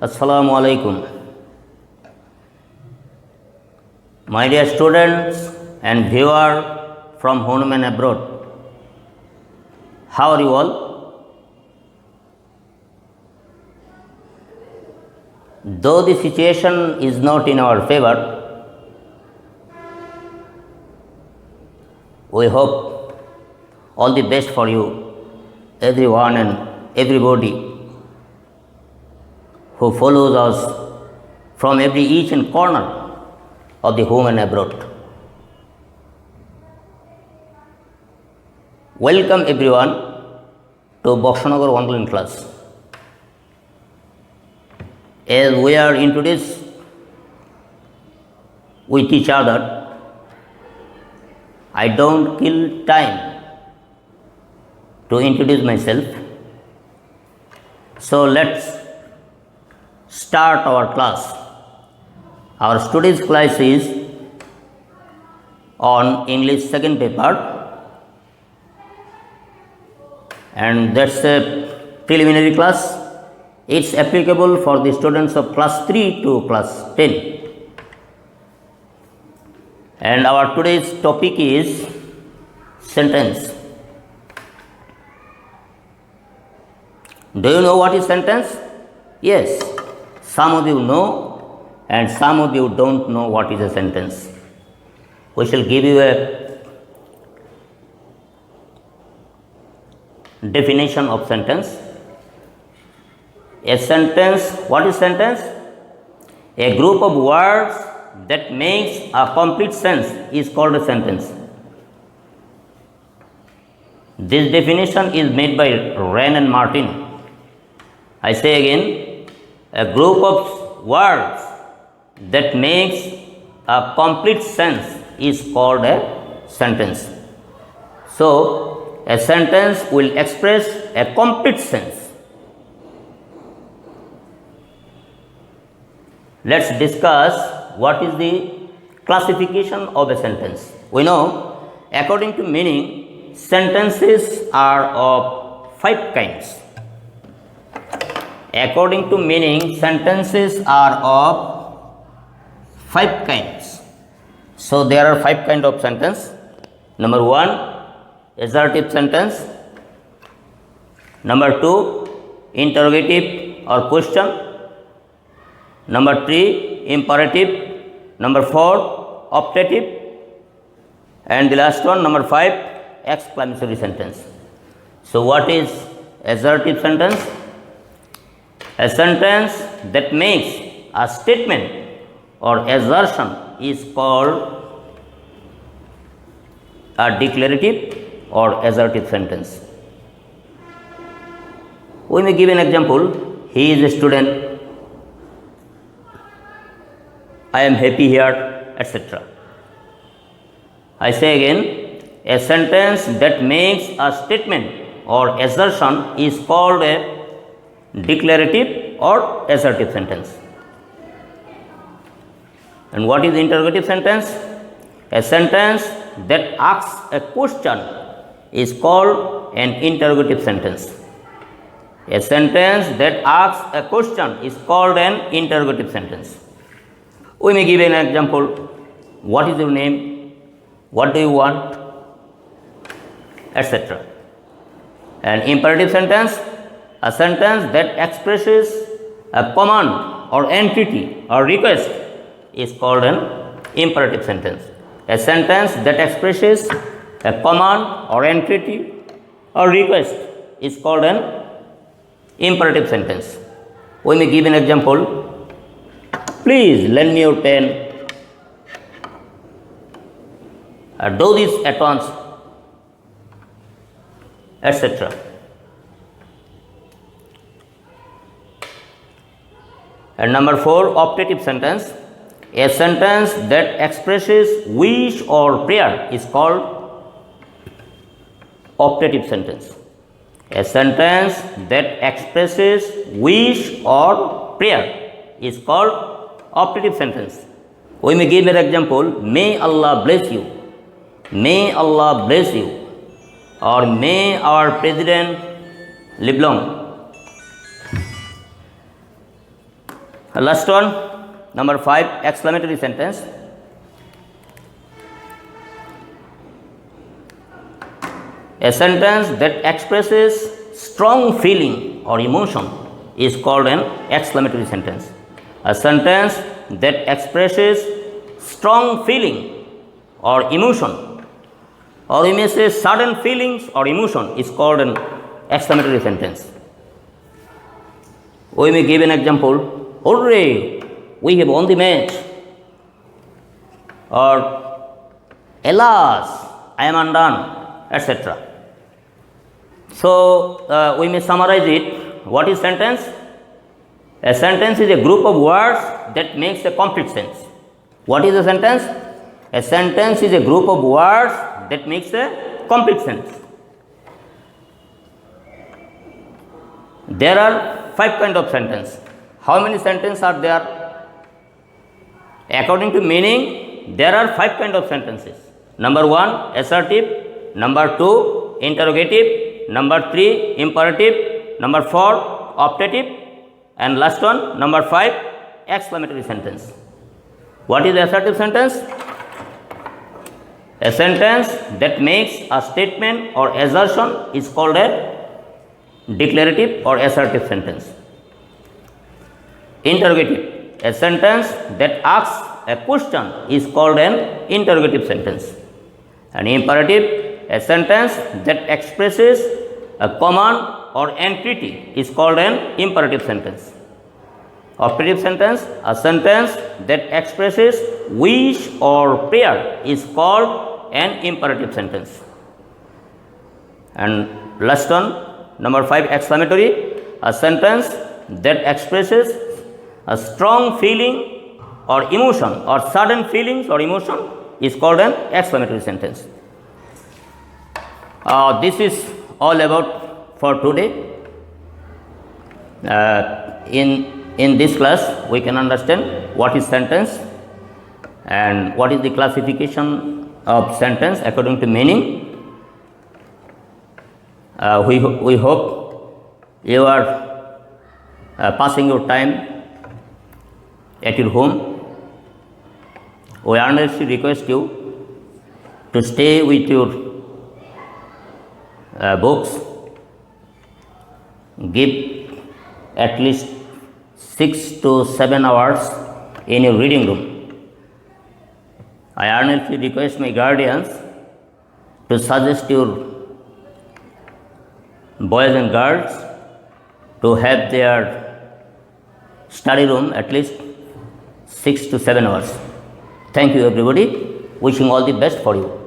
Assalamu alaikum. My dear students and viewers from home and abroad, how are you all? Though the situation is not in our favor, we hope all the best for you, everyone and everybody who follows us from each and corner of the home and abroad. Welcome everyone to Boxanagar online class. As we are introduced with each other, I don't kill time to introduce myself. So let's start our class. Our today's class is on English second paper, and that's a preliminary class. It's applicable for the students of class 3 to class 10. And our today's topic is sentence. Do you know what is sentence? Yes, some of you know and some of you don't know what is a sentence. We shall give you a definition of sentence. A sentence, what is sentence? A group of words that makes a complete sense is called a sentence. This definition is made by Wren and Martin. I say again, a group of words that makes a complete sense is called a sentence. So, a sentence will express a complete sense. Let's discuss what is the classification of a sentence. We know, according to meaning, sentences are of 5 kinds. According to meaning, sentences are of 5 kinds. So there are 5 kinds of sentence. Number 1, assertive sentence. Number 2, interrogative or question. Number 3, imperative. Number 4, optative. And the last one, number 5, exclamatory sentence. So what is assertive sentence? A sentence that makes a statement or assertion is called a declarative or assertive sentence. We may give an example. He is a student. I am happy here, etc. I say again, a sentence that makes a statement or assertion is called a declarative or assertive sentence. And what is interrogative sentence? A sentence that asks a question is called an interrogative sentence. A sentence that asks a question is called an interrogative sentence. We may give an example. What is your name? What do you want? Etc. An imperative sentence, a sentence that expresses a command or entity or request is called an imperative sentence. A sentence that expresses a command or entity or request is called an imperative sentence. We may give an example. Please lend me your pen. Do this at once, etc. And number 4, optative sentence. A sentence that expresses wish or prayer is called optative sentence. A sentence that expresses wish or prayer is called optative sentence. We may give an example. May Allah bless you. May Allah bless you. Or may our president live long. Last one, number 5, exclamatory sentence. A sentence that expresses strong feeling or emotion is called an exclamatory sentence. A sentence that expresses strong feeling or emotion, or we may say sudden feelings or emotion, is called an exclamatory sentence. We may give an example: "Hooray, we have won the match," or "Alas, I am undone," etc. So, we may summarize it. What is sentence? A sentence is a group of words that makes a complete sense. What is a sentence? A sentence is a group of words that makes a complete sense. There are 5 kinds of sentence. How many sentences are there? According to meaning, there are 5 kinds of sentences. Number 1, assertive. Number 2, interrogative. Number 3, imperative. Number 4, optative. And last one, number 5, exclamatory sentence. What is assertive sentence? A sentence that makes a statement or assertion is called a declarative or assertive sentence. Interrogative, a sentence that asks a question is called an interrogative sentence. And imperative, a sentence that expresses a command or entity is called an imperative sentence. Optative sentence, a sentence that expresses wish or prayer is called an imperative sentence. And last one, number 5, exclamatory, a sentence that expresses a strong feeling or emotion or sudden feelings or emotion is called an exclamatory sentence. This is all about for today. In this class, we can understand what is sentence and what is the classification of sentence according to meaning. We hope you are passing your time at your home. We earnestly request you to stay with your books, give at least 6 to 7 hours in your reading room. I earnestly request my guardians to suggest your boys and girls to have their study room at least 6 to 7 hours. Thank you everybody. Wishing all the best for you.